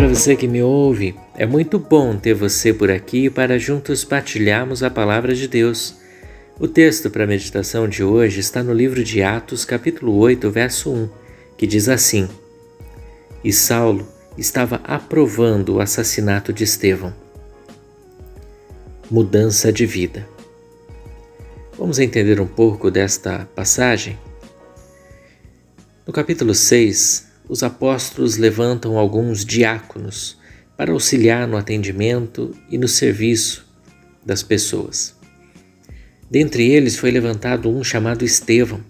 para você que me ouve, é muito bom ter você por aqui para juntos partilharmos a palavra de Deus. O texto para a meditação de hoje está no livro de Atos, capítulo 8, verso 1, que diz assim: E Saulo estava aprovando o assassinato de Estevão. Mudança de vida. Vamos entender um pouco desta passagem? No capítulo 6, os apóstolos levantam alguns diáconos para auxiliar no atendimento e no serviço das pessoas. Dentre eles foi levantado um chamado Estevão,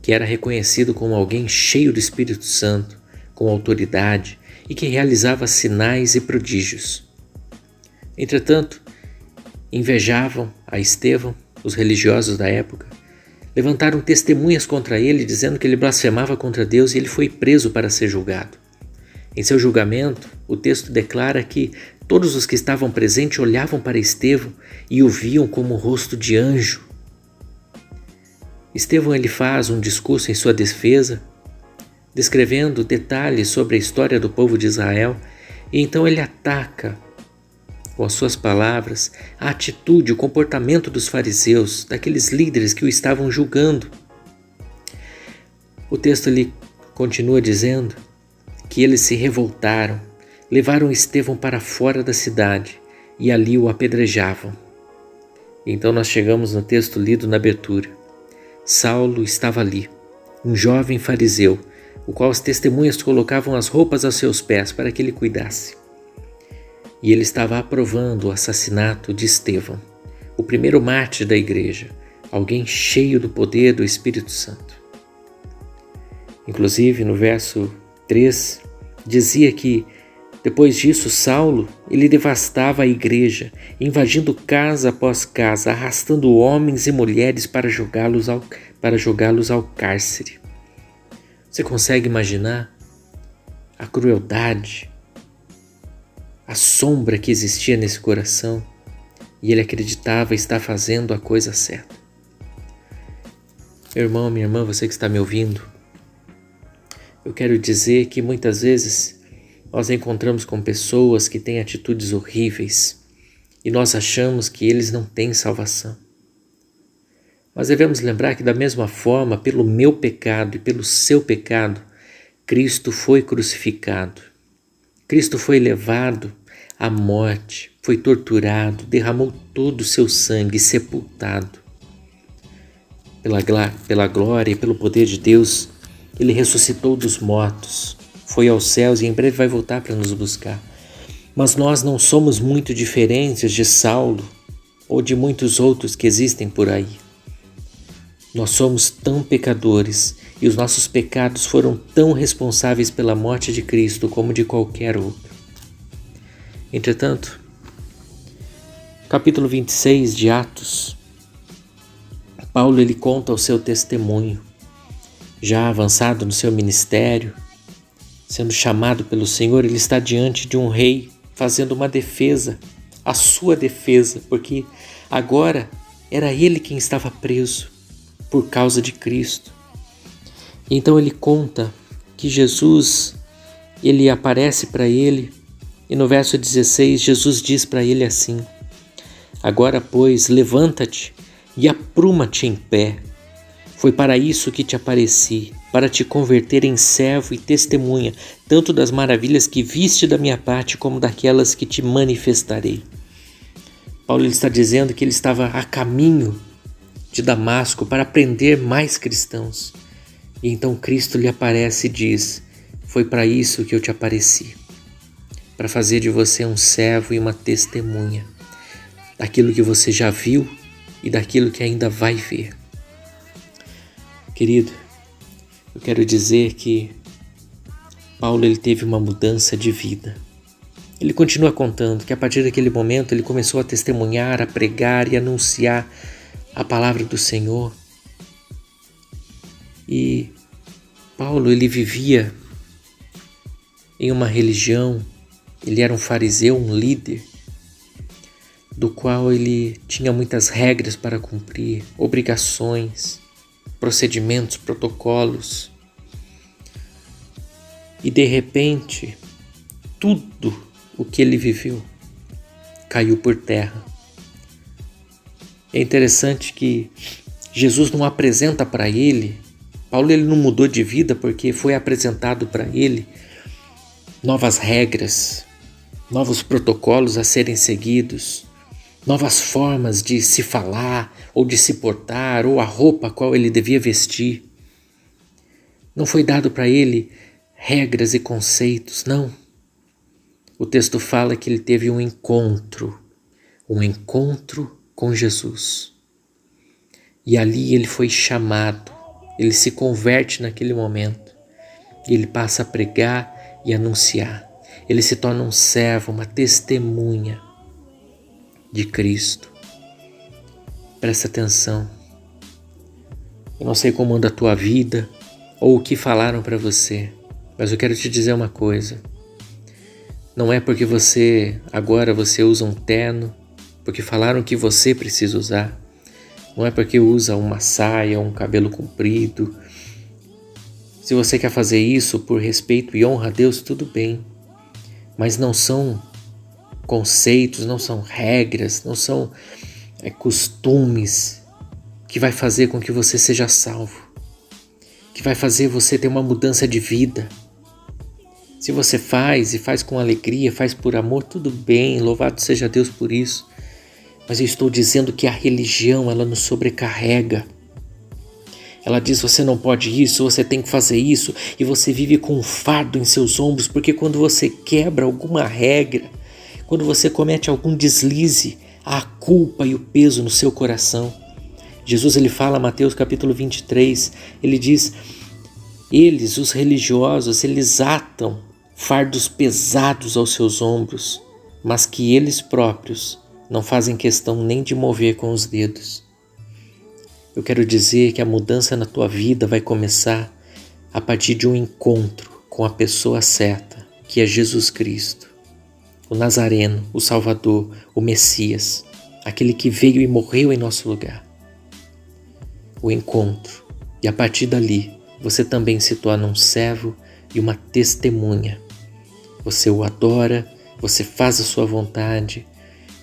que era reconhecido como alguém cheio do Espírito Santo, com autoridade e que realizava sinais e prodígios. Entretanto, invejavam a Estevão, os religiosos da época, levantaram testemunhas contra ele, dizendo que ele blasfemava contra Deus, e ele foi preso para ser julgado. Em seu julgamento, o texto declara que todos os que estavam presentes olhavam para Estevão e o viam como o rosto de anjo. Estevão ele faz um discurso em sua defesa, descrevendo detalhes sobre a história do povo de Israel, e então ele ataca com as suas palavras a atitude, o comportamento dos fariseus, daqueles líderes que o estavam julgando. O texto ali continua dizendo que eles se revoltaram, levaram Estevão para fora da cidade e ali o apedrejavam. Então nós chegamos no texto lido na abertura. Saulo estava ali, um jovem fariseu, o qual as testemunhas colocavam as roupas aos seus pés para que ele cuidasse. E ele estava aprovando o assassinato de Estevão, o primeiro mártir da igreja, alguém cheio do poder do Espírito Santo. Inclusive, no verso 3, dizia que, depois disso, Saulo ele devastava a igreja, invadindo casa após casa, arrastando homens e mulheres para jogá-los ao cárcere. Você consegue imaginar a crueldade, a sombra que existia nesse coração, e ele acreditava estar fazendo a coisa certa? Meu irmão, minha irmã, você que está me ouvindo, eu quero dizer que muitas vezes nós encontramos com pessoas que têm atitudes horríveis e nós achamos que eles não têm salvação. Mas devemos lembrar que da mesma forma, pelo meu pecado e pelo seu pecado, Cristo foi crucificado. Cristo foi levado à morte, foi torturado, derramou todo o seu sangue, sepultado. Pela glória e pelo poder de Deus, ele ressuscitou dos mortos, foi aos céus e em breve vai voltar para nos buscar. Mas nós não somos muito diferentes de Saulo ou de muitos outros que existem por aí. Nós somos tão pecadores e os nossos pecados foram tão responsáveis pela morte de Cristo como de qualquer outro. Entretanto, capítulo 26 de Atos, Paulo ele conta o seu testemunho, já avançado no seu ministério, sendo chamado pelo Senhor. Ele está diante de um rei fazendo uma defesa, a sua defesa, porque agora era ele quem estava preso por causa de Cristo. Então ele conta que Jesus, ele aparece para ele, e no verso 16 Jesus diz para ele assim: Agora, pois, levanta-te e apruma-te em pé. Foi para isso que te apareci, para te converter em servo e testemunha, tanto das maravilhas que viste da minha parte, como daquelas que te manifestarei. Paulo está dizendo que ele estava a caminho de Damasco para prender mais cristãos. E então Cristo lhe aparece e diz: Foi para isso que eu te apareci, para fazer de você um servo e uma testemunha, daquilo que você já viu e daquilo que ainda vai ver. Querido, eu quero dizer que Paulo ele teve uma mudança de vida. Ele continua contando que a partir daquele momento ele começou a testemunhar, a pregar e anunciar a palavra do Senhor. E Paulo ele vivia em uma religião, ele era um fariseu, um líder, do qual ele tinha muitas regras para cumprir, obrigações, procedimentos, protocolos. E de repente, tudo o que ele viveu caiu por terra. É interessante que Jesus não apresenta para ele, Paulo ele não mudou de vida porque foi apresentado para ele novas regras, novos protocolos a serem seguidos, novas formas de se falar ou de se portar, ou a roupa a qual ele devia vestir. Não foi dado para ele regras e conceitos, não. O texto fala que ele teve um encontro com Jesus. E ali ele foi chamado, ele se converte naquele momento, e ele passa a pregar e anunciar. Ele se torna um servo, uma testemunha de Cristo. Presta atenção. Eu não sei como anda a tua vida ou o que falaram para você, mas eu quero te dizer uma coisa. Não é porque agora você usa um terno, porque falaram que você precisa usar. Não é porque usa uma saia, um cabelo comprido. Se você quer fazer isso por respeito e honra a Deus, tudo bem. Mas não são conceitos, não são regras, não são costumes que vai fazer com que você seja salvo, que vai fazer você ter uma mudança de vida. Se você faz e faz com alegria, faz por amor, tudo bem, louvado seja Deus por isso. Mas eu estou dizendo que a religião, ela nos sobrecarrega. Ela diz, você não pode isso, você tem que fazer isso, e você vive com um fardo em seus ombros, porque quando você quebra alguma regra, quando você comete algum deslize, há a culpa e o peso no seu coração. Jesus ele fala, Mateus capítulo 23, ele diz, eles, os religiosos, eles atam fardos pesados aos seus ombros, mas que eles próprios não fazem questão nem de mover com os dedos. Eu quero dizer que a mudança na tua vida vai começar a partir de um encontro com a pessoa certa, que é Jesus Cristo, o Nazareno, o Salvador, o Messias, aquele que veio e morreu em nosso lugar. O encontro. E a partir dali, você também se torna um servo e uma testemunha. Você o adora, você faz a sua vontade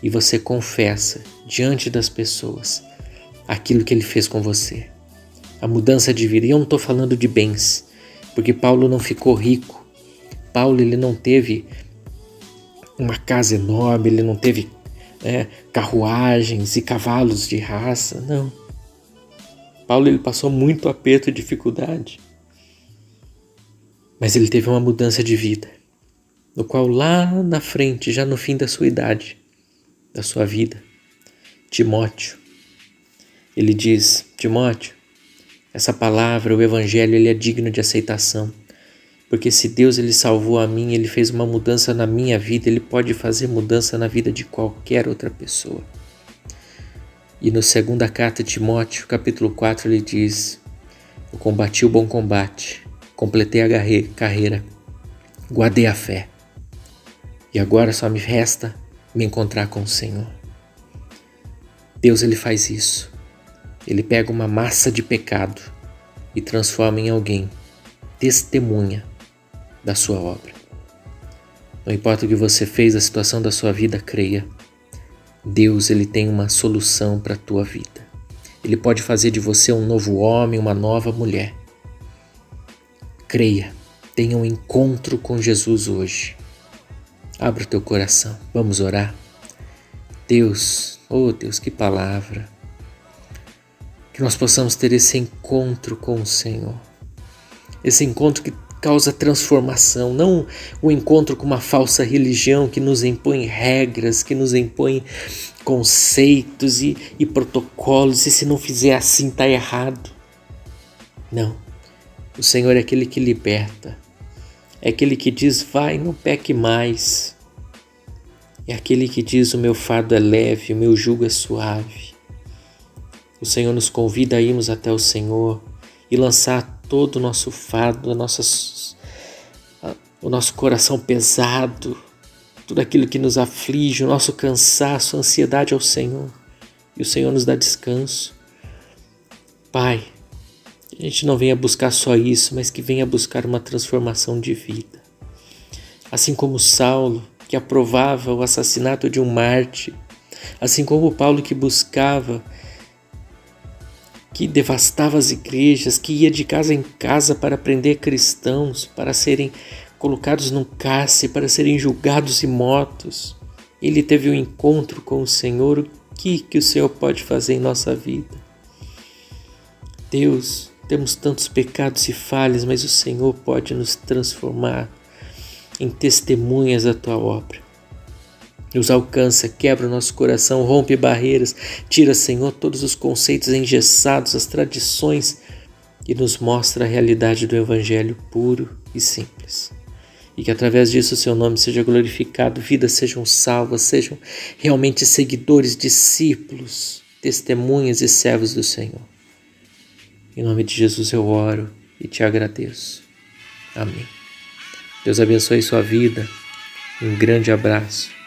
e você confessa diante das pessoas aquilo que ele fez com você. A mudança de vida. E eu não estou falando de bens, porque Paulo não ficou rico. Paulo ele não teve uma casa enorme, ele não teve carruagens e cavalos de raça, não. Paulo ele passou muito aperto e dificuldade, mas ele teve uma mudança de vida, no qual lá na frente, já no fim da sua idade, da sua vida, Timóteo, ele diz, Timóteo, essa palavra, o evangelho, ele é digno de aceitação, porque se Deus ele salvou a mim, ele fez uma mudança na minha vida, ele pode fazer mudança na vida de qualquer outra pessoa. E no segunda carta de Timóteo, capítulo 4, ele diz, eu combati o bom combate, completei a carreira, guardei a fé, e agora só me resta me encontrar com o Senhor. Deus ele faz isso. Ele pega uma massa de pecado e transforma em alguém, testemunha da sua obra. Não importa o que você fez, a situação da sua vida, creia. Deus ele tem uma solução para a tua vida. Ele pode fazer de você um novo homem, uma nova mulher. Creia, tenha um encontro com Jesus hoje. Abra o teu coração, vamos orar. Deus, oh Deus, que palavra. Que nós possamos ter esse encontro com o Senhor. Esse encontro que causa transformação, não o encontro com uma falsa religião que nos impõe regras, que nos impõe conceitos e protocolos, e se não fizer assim está errado. Não, o Senhor é aquele que liberta, é aquele que diz, vai, não peque mais, é aquele que diz, o meu fardo é leve, o meu jugo é suave. O Senhor nos convida a irmos até o Senhor e lançar todo o nosso fardo, o nosso coração pesado, tudo aquilo que nos aflige, o nosso cansaço, a ansiedade ao Senhor. E o Senhor nos dá descanso. Pai, que a gente não venha buscar só isso, mas que venha buscar uma transformação de vida. assim como Saulo, que aprovava o assassinato de um mártir, assim como Paulo, que buscava, que devastava as igrejas, que ia de casa em casa para prender cristãos, para serem colocados num cárcere, para serem julgados e mortos. Ele teve um encontro com o Senhor. O que o Senhor pode fazer em nossa vida? Deus, temos tantos pecados e falhas, mas o Senhor pode nos transformar em testemunhas da Tua obra. Nos alcança, quebra o nosso coração, rompe barreiras, tira, Senhor, todos os conceitos engessados, as tradições, e nos mostra a realidade do Evangelho puro e simples. E que através disso o Seu nome seja glorificado, vidas sejam salvas, sejam realmente seguidores, discípulos, testemunhas e servos do Senhor. Em nome de Jesus eu oro e te agradeço. Amém. Deus abençoe sua vida. Um grande abraço.